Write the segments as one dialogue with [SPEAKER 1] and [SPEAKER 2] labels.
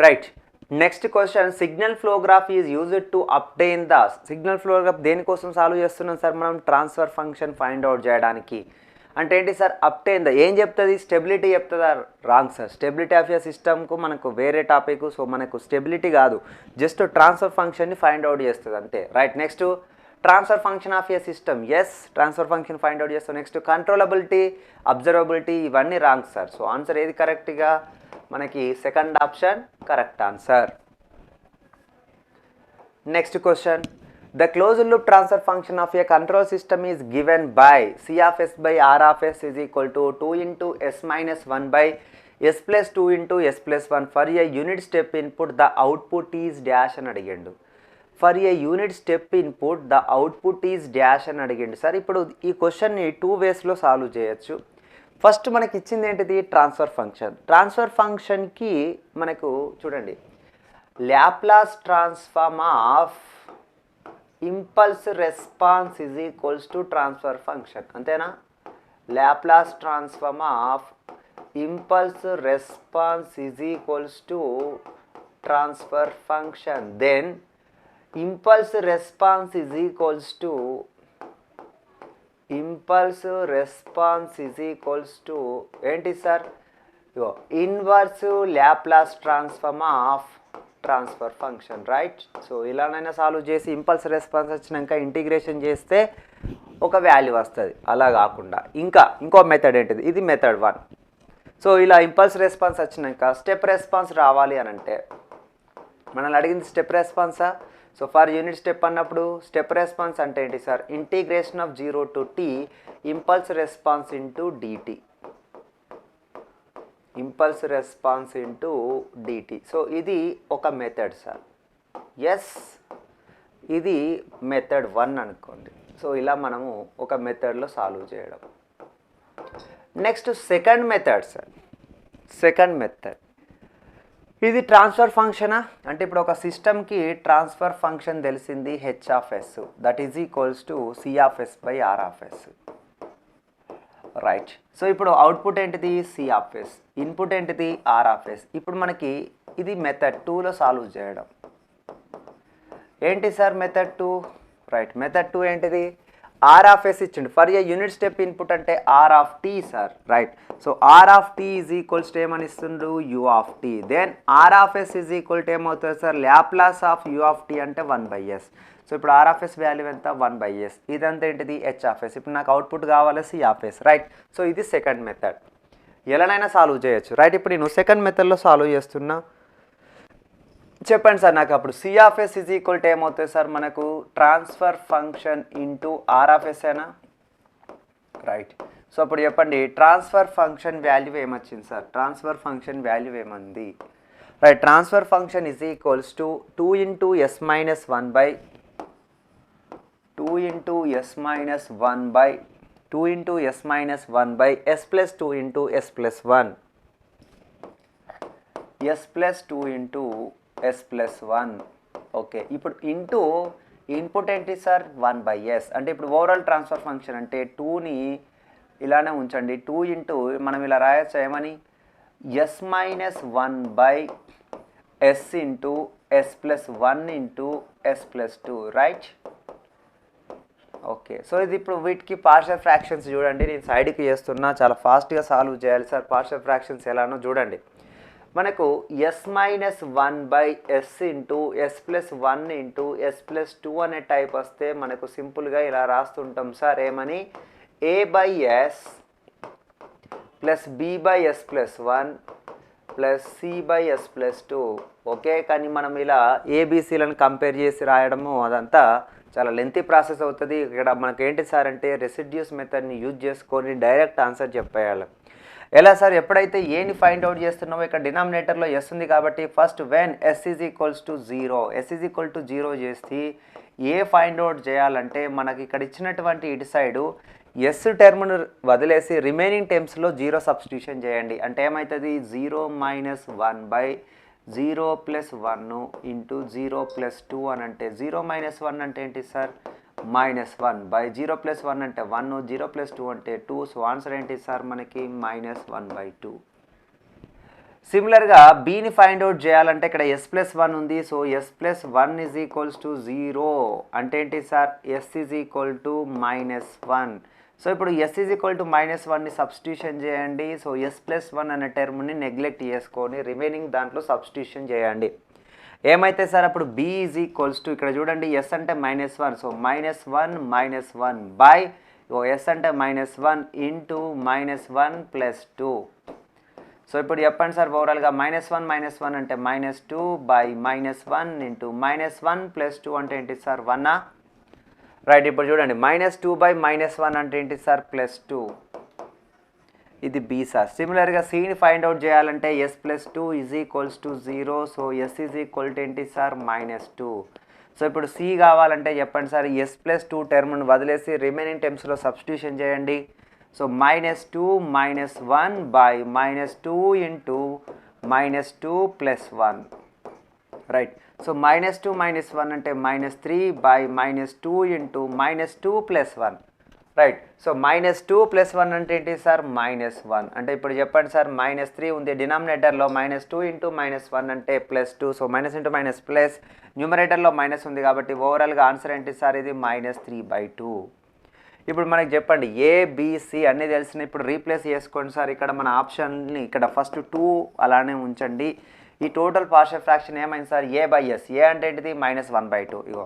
[SPEAKER 1] Right. Next question, signal flow graph is used to obtain the signal flow graph దేనికోసం solve చేస్తున్నాం sir మనం? Transfer function find out చేయడానికి. అంటే ఏంటి sir? Obtain the ఏం చెప్తుంది? స్టెబిలిటీ చెప్తుందా? Wrong sir. Stability of a సిస్టమ్కు మనకు వేరే టాపిక్. సో మనకు స్టెబిలిటీ కాదు, జస్ట్ ట్రాన్స్ఫర్ ఫంక్షన్ని ఫైండ్ అవుట్ చేస్తుంది అంతే. Right. Next transfer function of a system, S transfer function find out చేస్తాం. నెక్స్ట్ కంట్రోలబిలిటీ, అబ్జర్వబిలిటీ ఇవన్నీ రాంగ్ సార్. సో ఆన్సర్ ఏది కరెక్ట్గా? మనకి second option correct answer. Next question, the closed loop transfer function of a control system is given by C of S by R of S is equal to 2 into S minus 1 by S plus 2 into S plus 1 for a unit step input the output is dash అని అడిగిండు. For a unit step input the output is dash అని అడిగిండు sir. ఇప్పుడు ఈ క్వశ్చన్ని 2 వేస్లో solve చేయొచ్చు. First మనకి ఇచ్చింది ఏంటిది? Transfer function. ట్రాన్స్ఫర్ ఫంక్షన్కి మనకు చూడండి, Laplace transform of impulse response is equals to transfer function, అంతేనా? Laplace transform of impulse response is equals to transfer function. Then impulse response is equals to ఏంటి sir? Inverse Laplace transform of transfer function. Right. So ఇలానైనా solve చేసి impulse response వచ్చినాక integration చేస్తే ఒక value వస్తుంది. అలా కాకుండా ఇంకో మెథడ్ ఏంటిది? ఇది మెథడ్ 1. సో ఇలా ఇంపల్స్ రెస్పాన్స్ వచ్చినాక స్టెప్ రెస్పాన్స్ రావాలి అని అంటే మనల్ని అడిగింది స్టెప్ రెస్పాన్సా? సో ఫర్ యూనిట్ స్టెప్ అన్నప్పుడు స్టెప్ రెస్పాన్స్ అంటే ఏంటి sir? Integration of 0 to t impulse response into dt. Impulse response into dt. So ఇది ఒక మెథడ్ సార్. ఎస్, ఇది మెథడ్ 1 అనుకోండి. సో ఇలా మనము ఒక మెథడ్లో సాల్వ్ చేయడం. Next second method sir. Second method ఇది ట్రాన్స్ఫర్ ఫంక్షనా అంటే ఇప్పుడు ఒక సిస్టమ్కి ట్రాన్స్ఫర్ ఫంక్షన్ తెలిసింది H of S, that is equals to C of S by R of S. Right. So ఇప్పుడు అవుట్పుట్ ఏంటిది? C of S. ఇన్పుట్ ఏంటిది? R of S. ఇప్పుడు మనకి ఇది మెథడ్ 2లో సాల్వ్ చేయడం. ఏంటి సార్ మెథడ్ 2? రైట్. మెథడ్ 2 ఏంటిది? ఆర్ ఆఫ్ ఎస్ ఇచ్చిండు. For a unit step input అంటే R of T sir. Right. So R of T is equals to ఏమని ఇస్తుండ్రు? U of T. Then R of S is equal to ఏమవుతుంది sir? Laplace of U of T అంటే 1/s. So ఇప్పుడు are of S value ఎంత? 1/s. ఇదంతా ఏంటిది? H of S. ఇప్పుడు నాకు అవుట్పుట్ కావాలి C of S. Right. So ఇది సెకండ్ మెథడ్, ఎలానైనా సాల్వ్ చేయొచ్చు. రైట్. ఇప్పుడు నేను సెకండ్ మెథడ్లో సాల్వ్ చేస్తున్నా. చెప్పండి సార్ నాకు అప్పుడు C of S is equal to ఏమవుతుంది సార్? మనకు transfer function into R of S అయినా. రైట్. సో అప్పుడు చెప్పండి ట్రాన్స్ఫర్ ఫంక్షన్ వాల్యూ ఏమొచ్చింది సార్? ట్రాన్స్ఫర్ ఫంక్షన్ వాల్యూ ఏమంది? Right. Transfer function is equals to 2 into S minus 1 by 2 into S minus 1 by 2 into S minus 1 by S plus 2 into S plus 1. S plus 2 into S plus 1. Okay. ఇప్పుడు into input ఏంటి sir? 1/s. అంటే ఇప్పుడు overall transfer function అంటే 2ని ఇలానే ఉంచండి. 2 into మనం ఇలా రాయొచ్చు ఏమని? S minus 1 by S into S plus 1 into S plus 2. Right. Okay. So ఇది ఇప్పుడు వీటికి పార్షియల్ ఫ్రాక్షన్స్ చూడండి. నేను సైడ్కి చేస్తున్నా, చాలా ఫాస్ట్గా సాల్వ్ చేయాలి సార్. పార్షియల్ ఫ్రాక్షన్స్ ఎలానో చూడండి. మనకు S minus 1 by S into S plus 1 into S plus 2 అనే టైప్ వస్తే మనకు సింపుల్గా ఇలా రాస్తుంటాం సార్. ఏమని? A by S plus B by S plus 1 plus C by S plus 2. Okay. కానీ మనం ఇలా ఏబీసీలను కంపేర్ చేసి రాయడము అదంతా చాలా లెంతీ ప్రాసెస్ అవుతుంది. ఇక్కడ మనకి ఏంటి సార్ అంటే రెసిడ్యూస్ మెథడ్ని యూజ్ చేసుకొని డైరెక్ట్ ఆన్సర్ చెప్పేయాలి. ఎలా సార్? ఎప్పుడైతే ఏని ఫైండ్ అవుట్ చేస్తున్నామో ఇక్కడ డినామినేటర్లో ఎస్ ఉంది కాబట్టి first when S is equals to 0, S is equal to 0 చేసి ఏ ఫైండ్ అవుట్ చేయాలంటే మనకి ఇక్కడ ఇచ్చినటువంటి ఇటు సైడు ఎస్ టర్మ్ను వదిలేసి రిమైనింగ్ టర్మ్స్లో 0 సబ్స్టిట్యూషన్ చేయండి. అంటే ఏమవుతుంది? 0 minus 1 by 0 plus 1 into 0 plus 2 అని అంటే 0 minus 1 అంటే ఏంటి సార్? -1 by 0 plus 1 అంటే 1, 0 plus 2 అంటే 2. సో ఆన్సర్ ఏంటి సార్? మనకి -1/2. సిమిలర్గా బీని ఫైండ్ అవుట్ చేయాలంటే ఇక్కడ ఎస్ ప్లస్ వన్ ఉంది. So S plus one is equals to 0 అంటే ఏంటి sir, S is equal to -1. So ఇప్పుడు ఎస్ ఈజ్ ఈక్వల్ టు -1ని సబ్స్టిట్యూషన్ చేయండి. సో ఎస్ ప్లస్ వన్ అనే టర్మ్ని నెగ్లెక్ట్ చేసుకొని రిమైనింగ్ దాంట్లో సబ్స్టిట్యూషన్ చేయండి. ఏమైతే సార్ అప్పుడు బి ఈజ్ ఈక్వల్స్ టు, ఇక్కడ చూడండి ఎస్ అంటే -1, సో -1 బై ఎస్ అంటే -1 ఇంటూ -1 ప్లస్ 2. సో ఇప్పుడు చెప్పండి సార్ ఓవరాల్గా -1 అంటే -2 బై -1 ఇంటూ -1 ప్లస్ 2 అంటే ఏంటి సార్ 1. రైట్, ఇప్పుడు చూడండి -2 బై -1 అంటే ఏంటి సార్ +2. ఇది బి సార్. సిమిలర్గా సిని ఫైండ్ అవుట్ చేయాలంటే S plus 2 is equals to 0. So S is equal to ఏంటి సార్ -2. సో ఇప్పుడు సి కావాలంటే చెప్పండి సార్, ఎస్ ప్లస్ 2 టర్మ్ను వదిలేసి రిమైనింగ్ టర్మ్స్లో సబ్స్టిట్యూషన్ చేయండి. So -2 -1 by -2 into -2 plus 1. Right, so -2 -1 అంటే -3 by -2 into -2 plus 1. Right, so -2 plus 1 అంటే ఏంటి సార్ -1. అంటే ఇప్పుడు చెప్పండి సార్ -3 ఉంది డినామినేటర్లో, -2 ఇంటూ -1 అంటే +2. So minus into minus plus, న్యూమరేటర్లో మైనస్ ఉంది కాబట్టి ఓవరాల్గా ఆన్సర్ ఏంటి సార్, ఇది -3/2. ఇప్పుడు మనకి చెప్పండి ఏబిసి అన్నీ తెలిసిన, ఇప్పుడు రీప్లేస్ చేసుకోండి సార్. ఇక్కడ మన ఆప్షన్ని ఇక్కడ ఫస్ట్ 2 అలానే ఉంచండి. ఈ టోటల్ పార్షియల్ ఫ్రాక్షన్ ఏమైంది సార్, a/s. ఏ అంటే ఏంటిది -1/2, ఇగో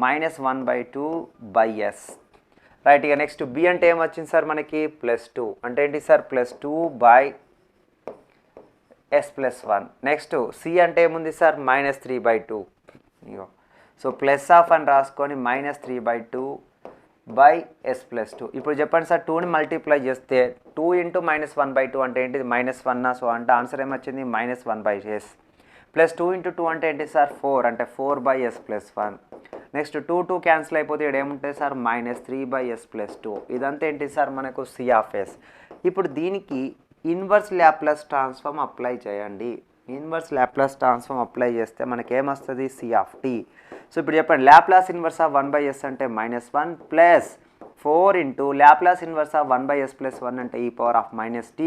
[SPEAKER 1] -1/2/s. రైట్, ఇక నెక్స్ట్ బి అంటే ఏమొచ్చింది సార్ మనకి +2 అంటే ఏంటి sir +2 by s plus 1. Next C అంటే ఏముంది సార్ -3/2, ఇగో సో ప్లస్ ఆఫ్ అని రాసుకొని -3/2 బై s ప్లస్ 2. ఇప్పుడు చెప్పండి సార్ 2ని మల్టిప్లై చేస్తే 2 ఇంటూ -1/2 అంటే ఏంటిది -1. సో అంటే ఆన్సర్ ఏమొచ్చింది -1/s. ప్లస్ 2 ఇంటూ 2 అంటే ఏంటి సార్ 4 అంటే 4/s ప్లస్ 1. నెక్స్ట్ 2 క్యాన్సిల్ అయిపోతే ఇక్కడ ఏముంటుంది సార్ -3/s ప్లస్ 2. ఇదంతా ఏంటి సార్ మనకు C/s. ఇప్పుడు దీనికి ఇన్వర్స్ ల్యాప్లాస్ ట్రాన్స్ఫార్మ్ అప్లై చేయండి. ఇన్వర్స్ ల్యాప్లాస్ ట్రాన్స్ఫార్మ్ అప్లై చేస్తే మనకి ఏమొస్తుంది C/t. సో ఇప్పుడు చెప్పండి ల్యాప్లాస్ ఇన్వర్స్ ఆఫ్ 1/s అంటే -1 plus 4 into Laplace inverse of 1/s plus 1 అంటే e⁻⁻t.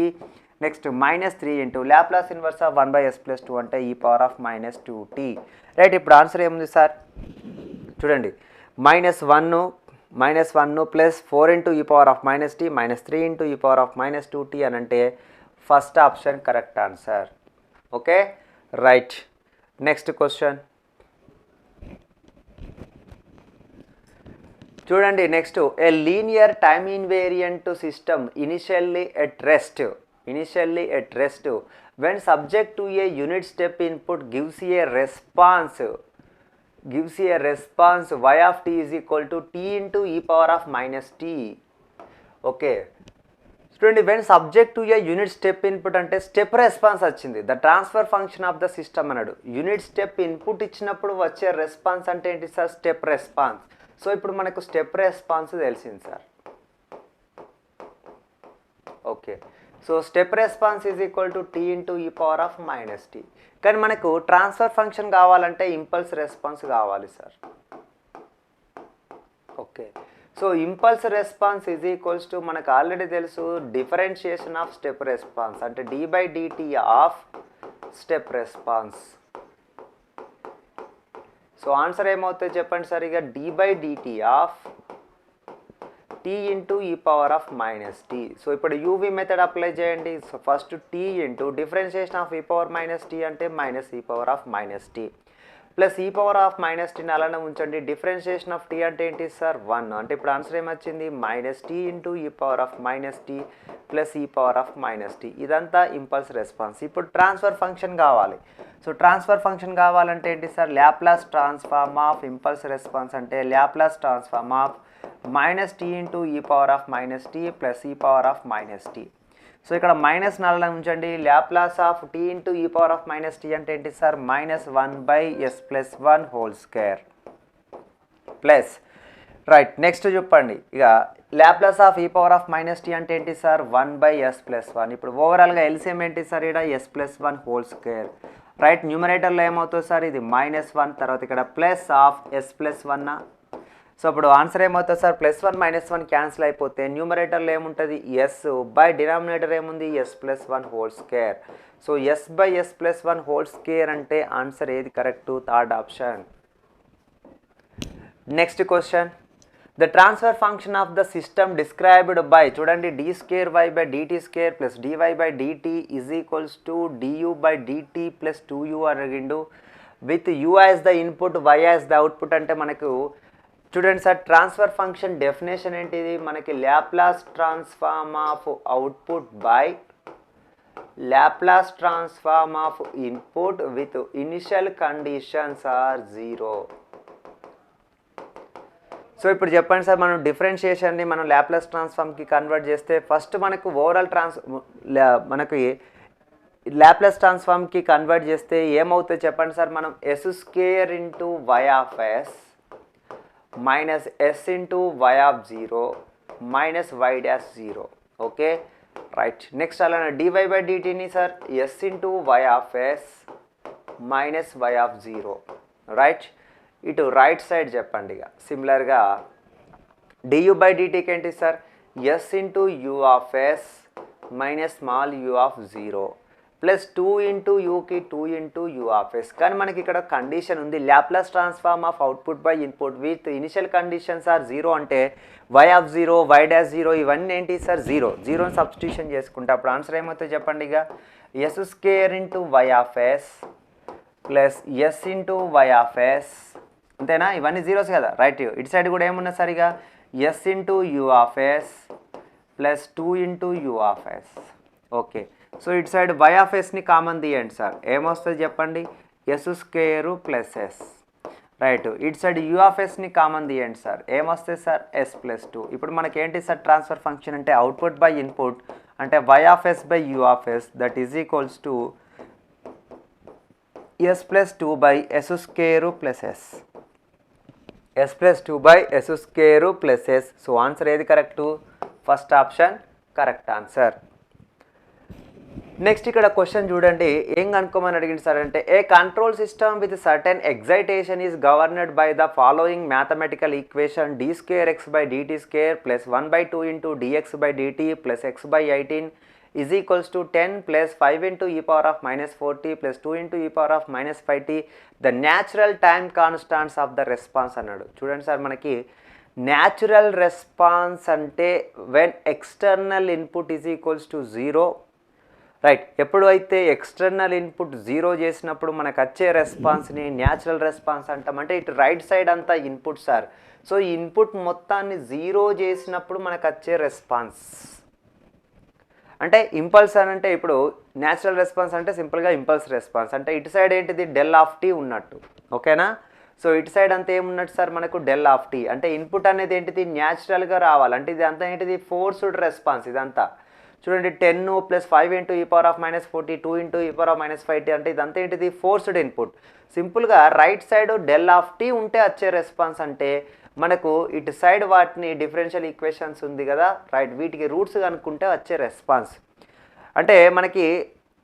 [SPEAKER 1] Next -3 into Laplace inverse of 1/s plus 2 అంటే e⁻⁻2t. రైట్, ఇప్పుడు ఆన్సర్ ఏముంది సార్ చూడండి, -1 plus 4 into e⁻⁻t -3 into e⁻⁻2t అని అంటే first option correct answer. Okay, right. Next question చూడండి. Next, a linear time invariant system initially at rest when subject to a unit step input gives a response y of t is equal to t into e⁻⁻t. Okay, చూడండి, when subject to a unit step input అంటే step response వచ్చింది, the transfer function of the system అన్నాడు. Unit step input ఇచ్చినప్పుడు వచ్చే response అంటే ఏంటి sir step response. So ఇప్పుడు మనకు స్టెప్ రెస్పాన్స్ తెలిసింది sir. Okay, so step response is equal to t into e⁻⁻t. కానీ మనకు ట్రాన్స్ఫర్ ఫంక్షన్ కావాలంటే ఇంపల్స్ రెస్పాన్స్ కావాలి sir. Okay, so impulse response is equals to మనకు ఆల్రెడీ తెలుసు డిఫరెన్షియేషన్ ఆఫ్ స్టెప్ రెస్పాన్స్ అంటే d/dt of step response. So answer ఏమవుతుంది చెప్పండి sir, ఇక d/dt of t into e⁻⁻t. So ఇప్పుడు యూవీ మెథడ్ అప్లై చేయండి. So first t into differentiation of e⁻⁻t అంటే -e⁻⁻t plus e⁻⁻tని అలానే ఉంచండి. డిఫరెన్షియేషన్ ఆఫ్ t అంటే ఏంటి సార్ 1. అంటే ఇప్పుడు ఆన్సర్ ఏమొచ్చింది -t into e⁻⁻t plus e⁻⁻t. ఇదంతా ఇంపల్స్ రెస్పాన్స్. ఇప్పుడు ట్రాన్స్ఫర్ ఫంక్షన్ కావాలి. సో ట్రాన్స్ఫర్ ఫంక్షన్ కావాలంటే ఏంటి sir Laplace transform of impulse response అంటే Laplace transform of -t into e⁻⁻t plus e⁻⁻t. So ఇక్కడ మైనస్ నల్ల ఉంచండి. Laplace of t into e⁻⁻t అంటే ఏంటి sir -1/s plus 1 whole square plus. Right, next చెప్పండి, ఇక లాప్లాస్ ఆఫ్ e⁻⁻t అంటే ఏంటి సార్ 1/s ప్లస్ 1. ఇప్పుడు ఓవరాల్గా ఎల్సిఎం ఏంటి సార్ ఇక్కడ s plus 1 whole square. Right, న్యూమరేటర్లో ఏమవుతుంది సార్ ఇది -1, తర్వాత ఇక్కడ plus of s plus 1. So అప్పుడు ఆన్సర్ ఏమవుతుంది సార్, +1 -1 క్యాన్సిల్ అయిపోతే న్యూమరేటర్లో ఏముంటుంది ఎస్, బై డినామినేటర్ ఏముంది s+1 whole square. So s/s+1 whole square అంటే ఆన్సర్ ఏది correct, third option. Next question, the transfer function of the system described by చూడండి d2y/dt² plus dy/dt is equals to du/dt plus 2u అడిగిండు, with u as the input y as the output. అంటే మనకు చూడండి sir, transfer function definition ఏంటిది, మనకి Laplace transform of output by Laplace transform of input with initial conditions are 0. So ఇప్పుడు చెప్పండి sir, మనం డిఫరెన్షియేషన్ని మనం లాప్లాస్ ట్రాన్స్ఫార్మ్కి కన్వర్ట్ చేస్తే ఫస్ట్ మనకు ఓవరాల్ మనకి లాప్లాస్ ట్రాన్స్ఫార్మ్కి కన్వర్ట్ చేస్తే ఏమవుతుంది చెప్పండి సార్, మనం s² into y of s minus s into y of 0 minus y dash 0. Okay right. Next అలానే dy/dtని sir s into y of s minus y of 0. Right. ఇటు రైట్ సైడ్ చెప్పండి. ఇక సిమిలర్గా du/dtకి ఏంటి sir, s into u of s minus small u of 0 plus 2 into యూకి 2 into u of s. కానీ మనకి ఇక్కడ కండిషన్ ఉంది, Laplace transform of output by input with initial conditions are 0 అంటే y ఆఫ్ 0 y డాష్ 0 ఇవన్నీ ఏంటి sir 0ని substitution చేసుకుంటే అప్పుడు ఆన్సర్ ఏమవుతుంది చెప్పండి. ఇక s² into y of s plus s into y of s, అంతేనా, ఇవన్నీ జీరోస్ కదా. రైట్. ఇటు సైడ్ కూడా ఏమున్నా సార్, ఇక s into u of s plus 2 into u of s. Okay. So ఇటు సైడ్ y ఆఫ్ sని కామన్ తీయండి sir, ఏమొస్తుంది చెప్పండి, s² ప్లస్ s. రైట్. ఇటు సైడ్ u ఆఫ్ sని కామన్ తీయండి సార్, ఏమొస్తుంది సార్ s ప్లస్ 2. ఇప్పుడు మనకి ఏంటి సార్ ట్రాన్స్ఫర్ ఫంక్షన్ అంటే అవుట్పుట్ బై ఇన్పుట్ అంటే y of s by u of s that is equals to s plus 2 by s² plus s. s plus 2 by s² plus s. So answer ఏది correct, first option correct answer. Next ఇక్కడ question చూడండి, ఏం కనుక్కోమని అడిగింది sir అంటే, a control system with certain excitation is governed by the following mathematical equation d²x/dt² plus 1/2 into dx/dt plus x/18 is equals to 10 plus 5 into e power of minus 4t plus 2 into e power of minus 5t the natural time constants of the response అన్నాడు. చూడండి sir, మనకి natural response అంటే when external input is equals to 0. Right. ఎప్పుడు అయితే external input 0 చేసినప్పుడు మనకు వచ్చే రెస్పాన్స్ని natural response అంటాం. అంటే ఇటు రైట్ సైడ్ అంతా ఇన్పుట్ సార్. సో ఈ ఇన్పుట్ మొత్తాన్ని 0 చేసినప్పుడు మనకు వచ్చే రెస్పాన్స్ అంటే ఇంపల్స్ అని. అంటే ఇప్పుడు న్యాచురల్ రెస్పాన్స్ అంటే సింపుల్గా ఇంపల్స్ రెస్పాన్స్ అంటే ఇటు సైడ్ ఏంటిది del(t) ఉన్నట్టు. ఓకేనా. సో ఇటు సైడ్ అంతా ఏమున్నట్టు సార్, మనకు del(t) అంటే ఇన్పుట్ అనేది ఏంటిది న్యాచురల్గా రావాలి. అంటే ఇది అంతా ఏంటిది ఫోర్స్డ్ రెస్పాన్స్. ఇదంతా చూడండి 10 plus 5 into E power of minus 40 2 into E power of minus 5t అంటే ఇదంతా ఏంటిది ఫోర్స్డ్ ఇన్పుట్. సింపుల్గా రైట్ సైడ్ del(t) ఉంటే వచ్చే రెస్పాన్స్ అంటే మనకు ఇటు సైడ్ వాటిని డిఫరెన్షియల్ ఈక్వేషన్స్ ఉంది కదా, రైట్, వీటికి రూట్స్ కనుక్కుంటే వచ్చే రెస్పాన్స్. అంటే మనకి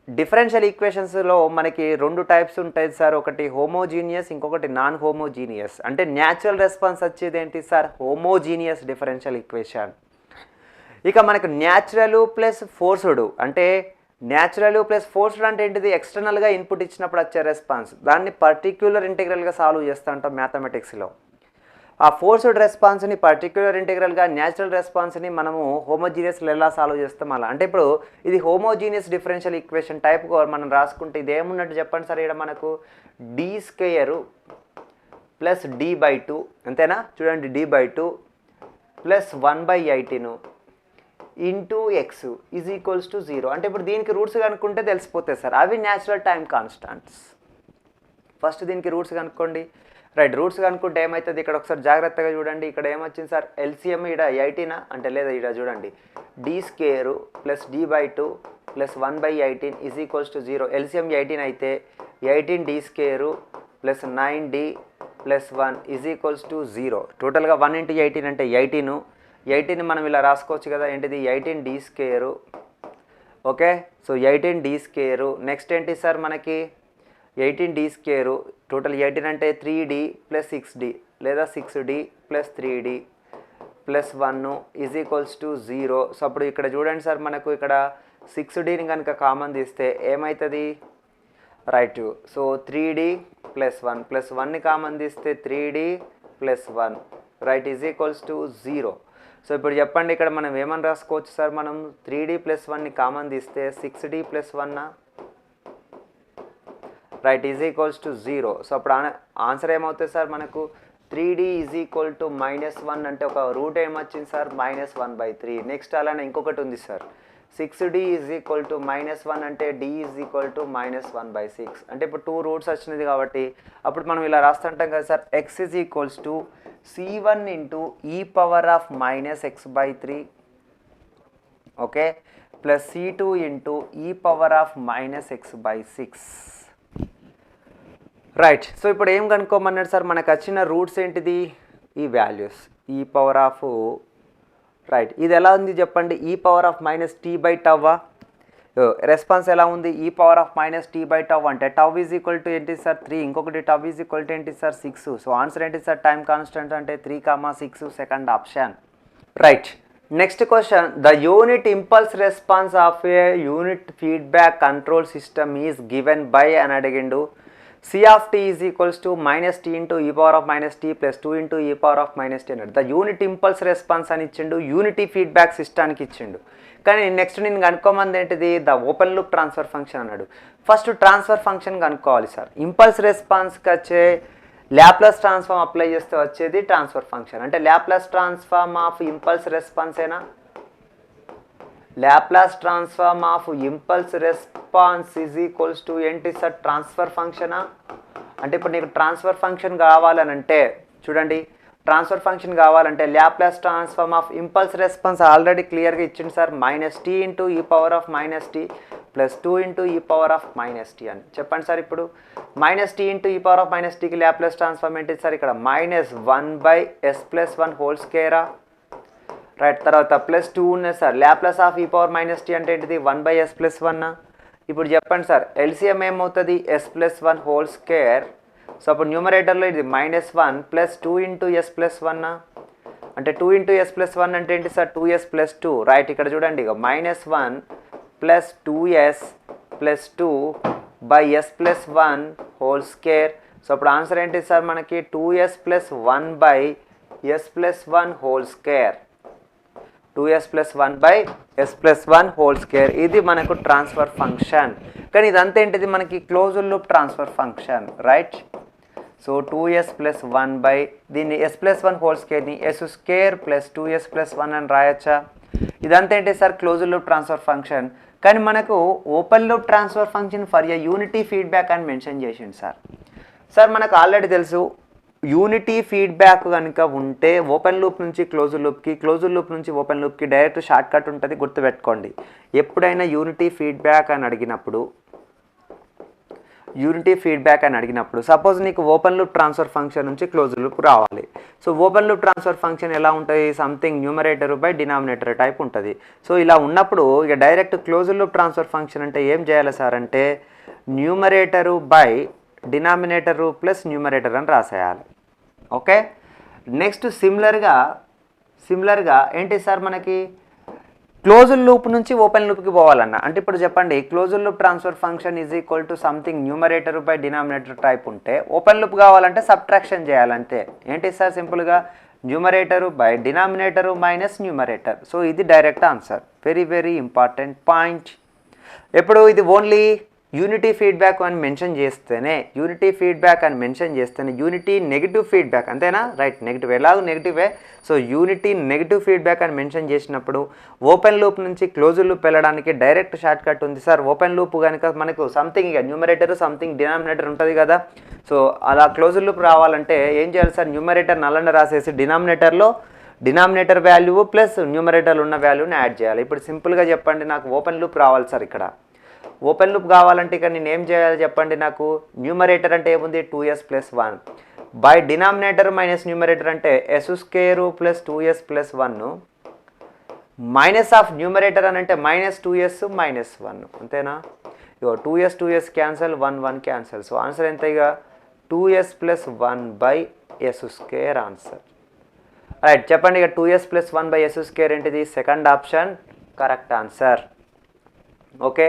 [SPEAKER 1] డిఫరెన్షియల్ ఈక్వేషన్స్లో మనకి 2 టైప్స్ ఉంటాయి సార్, ఒకటి హోమోజీనియస్, ఇంకొకటి నాన్ హోమోజీనియస్. అంటే న్యాచురల్ రెస్పాన్స్ వచ్చేది ఏంటి సార్, హోమోజీనియస్ డిఫరెన్షియల్ ఈక్వేషన్. ఇక మనకు న్యాచురల్ ప్లస్ ఫోర్స్డ్ అంటే న్యాచురల్ ప్లస్ ఫోర్స్డ్ అంటే ఏంటిది ఎక్స్టర్నల్గా ఇన్పుట్ ఇచ్చినప్పుడు వచ్చే రెస్పాన్స్, దాన్ని పర్టిక్యులర్ ఇంటిగ్రల్గా సాల్వ్ చేస్తూ ఉంటాం మ్యాథమెటిక్స్లో. ఆ ఫోర్స్డ్ రెస్పాన్స్ని పర్టిక్యులర్ ఇంటిగ్రల్గా, న్యాచురల్ రెస్పాన్స్ని మనము హోమోజీనియస్లో ఎలా సాల్వ్ చేస్తాం అలా. అంటే ఇప్పుడు ఇది హోమోజీనియస్ డిఫరెన్షియల్ ఈక్వేషన్ టైప్ మనం రాసుకుంటే ఇది ఏమున్నట్టు చెప్పండి సార్, ఇక్కడ మనకు d² ప్లస్ d/2 అంతేనా. చూడండి d/2 plus 1/18 into x is equals to 0. అంటే ఇప్పుడు దీనికి రూట్స్ కనుక్కుంటే తెలిసిపోతాయి సార్, అవి న్యాచురల్ టైం కాన్స్టాంట్స్. ఫస్ట్ దీనికి రూట్స్ కనుక్కోండి. రైట్. రూట్స్ కనుక్కుంటే ఏమవుతుంది, ఇక్కడ ఒకసారి జాగ్రత్తగా చూడండి. ఇక్కడ ఏమొచ్చింది సార్, ఎల్సిఎం ఇక్కడ 18 అంటే లేదా ఇక్కడ చూడండి d² plus d/2 plus 1/18 is equals to 0. LCM 18 అయితే 18d² plus 9d plus 1 is equals to 0. టోటల్గా 1 ఇంటూ 18 అంటే 18 మనం ఇలా రాసుకోవచ్చు కదా, ఏంటిది 18d². Okay. So 18d². Next ఏంటి సార్ మనకి 18d² టోటల్ 18 అంటే 3d ప్లస్ 6d లేదా 6d plus 3d plus 1 is equals to 0. So అప్పుడు ఇక్కడ చూడండి సార్, మనకు ఇక్కడ 6dని కనుక కామన్ తీస్తే ఏమవుతుంది? Right. So 3d plus 1 plus 1ని కామన్ తీస్తే 3d plus 1 right is equals to 0. So ఇప్పుడు చెప్పండి, ఇక్కడ మనం ఏమని రాసుకోవచ్చు సార్? మనం 3d ప్లస్ 1ని కామన్ తీస్తే 6d plus 1 right is equals to 0. So అప్పుడు ఆన్సర్ ఏమవుతుంది సార్? మనకు 3d ఈజ్ ఈక్వల్ టు -1 అంటే ఒక రూట్ ఏమొచ్చింది సార్? -1/3. నెక్స్ట్ అలానే ఇంకొకటి ఉంది sir, 6d is equal to -1 అంటే d ఈజ్ ఈక్వల్ టు -1/6. అంటే ఇప్పుడు 2 రూట్స్ వచ్చినది కాబట్టి అప్పుడు మనం ఇలా రాస్తుంటాం కదా sir, x is equals to c1 into e power of -x/3 okay plus c2 into e power of -x/6 right. So ఇప్పుడు ఏం కనుక్కోమన్నాడు సార్? మనకు వచ్చిన రూట్స్ ఏంటిది? ఈ వాల్యూస్ ఈ పవర్ ఆఫ్ రైట్. ఇది ఎలా ఉంది చెప్పండి? ఈ పవర్ ఆఫ్ -t/τ. రెస్పాన్స్ ఎలా ఉంది? ఈ పవర్ ఆఫ్ -t/τ అంటే టౌ ఈజ్ ఈక్వల్ టు ఏంటి సార్? 3. ఇంకొకటి టౌ ఈజ్ ఈక్వల్ టు ఏంటి సార్? 6. సో ఆన్సర్ ఏంటి సార్? టైం కాన్స్టెంట్ అంటే 3,6 second option right. Next question, the unit impulse response of A unit feedback control system is given by అని అడిగిండు. C of t is equals to -t into e power of -t plus 2 into e power of -t అన్నాడు. The unit impulse response అని ఇచ్చిండు, unity feedback సిస్టానికి ఇచ్చిండు. కానీ next నేను కనుక్కోమంది ఏంటిది? The open loop transfer function అన్నాడు. ఫస్ట్ ట్రాన్స్ఫర్ ఫంక్షన్ కనుక్కోవాలి సార్. ఇంపల్స్ రెస్పాన్స్కి వచ్చే ల్యాప్లాస్ ట్రాన్స్ఫార్మ్ అప్లై చేస్తే వచ్చేది ట్రాన్స్ఫర్ ఫంక్షన్. అంటే ల్యాప్లాస్ ట్రాన్స్ఫార్మ్ ఆఫ్ ఇంపల్స్ రెస్పాన్సేనా? Laplace transform of impulse response is equals to ఏంటి సార్? ట్రాన్స్ఫర్ ఫంక్షనా? అంటే ఇప్పుడు నీకు ట్రాన్స్ఫర్ ఫంక్షన్ కావాలనంటే చూడండి, ట్రాన్స్ఫర్ ఫంక్షన్ కావాలంటే Laplace transform of impulse response already క్లియర్గా ఇచ్చింది sir, -t into E power of -t plus 2 into E power of -t అని చెప్పండి సార్. ఇప్పుడు -t into E power of -tకి Laplace transform ఏంటి sir? ఇక్కడ -1/s+1 హోల్ స్క్వేరా రైట్. తర్వాత plus 2 ఉన్నది sir. Laplace of ఈ పవర్ -t అంటే ఏంటిది? 1/s+1. ఇప్పుడు చెప్పండి సార్, ఎల్సిఎం ఏమవుతుంది? s+1 whole square. సో అప్పుడు న్యూమరేటర్లో ఇది -1 ప్లస్ 2 ఇంటూ s+1 అంటే 2 ఇంటూ s+1 అంటే ఏంటి సార్? 2s plus 2 right. ఇక్కడ చూడండి, ఇక -1 plus 2s plus 2 by s+1 whole square. So అప్పుడు ఆన్సర్ ఏంటి సార్? మనకి 2s plus 1 by s+1 whole square. 2s plus 1 by s+1 whole square. ఇది మనకు ట్రాన్స్ఫర్ ఫంక్షన్. కానీ ఇదంతా ఏంటిది? మనకి closed loop transfer function right. So 2s plus 1 by దీన్ని s+1 whole స్క్వేర్ని s² plus 2s plus 1 అని రాయొచ్చా? ఇదంతా ఏంటి sir? Closed loop transfer function. కానీ మనకు open loop transfer function for a unity feedback అని మెన్షన్ చేసింది సార్. సార్ మనకు already తెలుసు, యూనిటీ ఫీడ్బ్యాక్ కనుక ఉంటే ఓపెన్ లూప్ నుంచి క్లోజ్డ్ లూప్కి, క్లోజ్డ్ లూప్ నుంచి ఓపెన్ లూప్కి డైరెక్ట్ షార్ట్ కట్ ఉంటుంది, గుర్తుపెట్టుకోండి. ఎప్పుడైనా యూనిటీ ఫీడ్బ్యాక్ అని అడిగినప్పుడు సపోజ్ నీకు ఓపెన్ లూప్ ట్రాన్స్ఫర్ ఫంక్షన్ నుంచి క్లోజ్డ్ లూప్ రావాలి. So open loop transfer function ఎలా ఉంటుంది? Something numerator by denominator type ఉంటుంది. సో ఇలా ఉన్నప్పుడు ఇక direct closed loop transfer function అంటే ఏం చేయాలి సార్? అంటే numerator by denominator plus numerator అని రాసేయాలి. ఓకే. నెక్స్ట్ సిమిలర్గా ఏంటి సార్? మనకి క్లోజ్డ్ లూప్ నుంచి ఓపెన్ లూప్కి పోవాలన్న అంటే ఇప్పుడు చెప్పండి, closed loop transfer function is equal to something numerator by denominator type ఉంటే ఓపెన్ లూప్ కావాలంటే సబ్ట్రాక్షన్ చేయాలంటే ఏంటి సార్? సింపుల్గా numerator by denominator minus numerator. So ఇది direct answer. Very very important point. ఎప్పుడు ఇది ఓన్లీ యూనిటీ ఫీడ్బ్యాక్ అని mention చేస్తేనే యూనిటీ నెగిటివ్ ఫీడ్బ్యాక్ అంతేనా? రైట్. నెగిటివ్ ఎలాగో నెగిటివే. సో యూనిటీ నెగిటివ్ ఫీడ్బ్యాక్ అని మెన్షన్ చేసినప్పుడు ఓపెన్ లూప్ నుంచి క్లోజ్డ్ లూప్ వెళ్ళడానికి డైరెక్ట్ షార్ట్ కట్ ఉంది సార్. ఓపెన్ లూప్ కనుక మనకు సంథింగ్ ఇక న్యూమరేటర్ సంథింగ్ డినామినేటర్ ఉంటుంది కదా. సో అలా క్లోజ్డ్ లూప్ రావాలంటే ఏం చేయాలి సార్? న్యూమరేటర్ నల్లని రాసేసి డినామినేటర్ వాల్యూ ప్లస్ న్యూమరేటర్లో ఉన్న వాల్యూని యాడ్ చేయాలి. ఇప్పుడు సింపుల్గా చెప్పండి, నాకు ఓపెన్ లూప్ రావాలి సార్. ఇక్కడ ఓపెన్ లూప్ కావాలంటే ఇక్కడ నేను ఏం చేయాలి చెప్పండి? నాకు న్యూమరేటర్ అంటే ఏముంది? 2s plus 1 by denominator minus numerator అంటే s² plus 2s plus 1 minus of numerator అని అంటే -2s -1 అంతేనా? ఇగో 2s cancel, 1 cancel. So answer ఎంత? ఇక 2s plus 1 by S square answer. Right, చెప్పండి ఇక 2s plus 1 by S square ఏంటిది? Second option correct answer. Okay.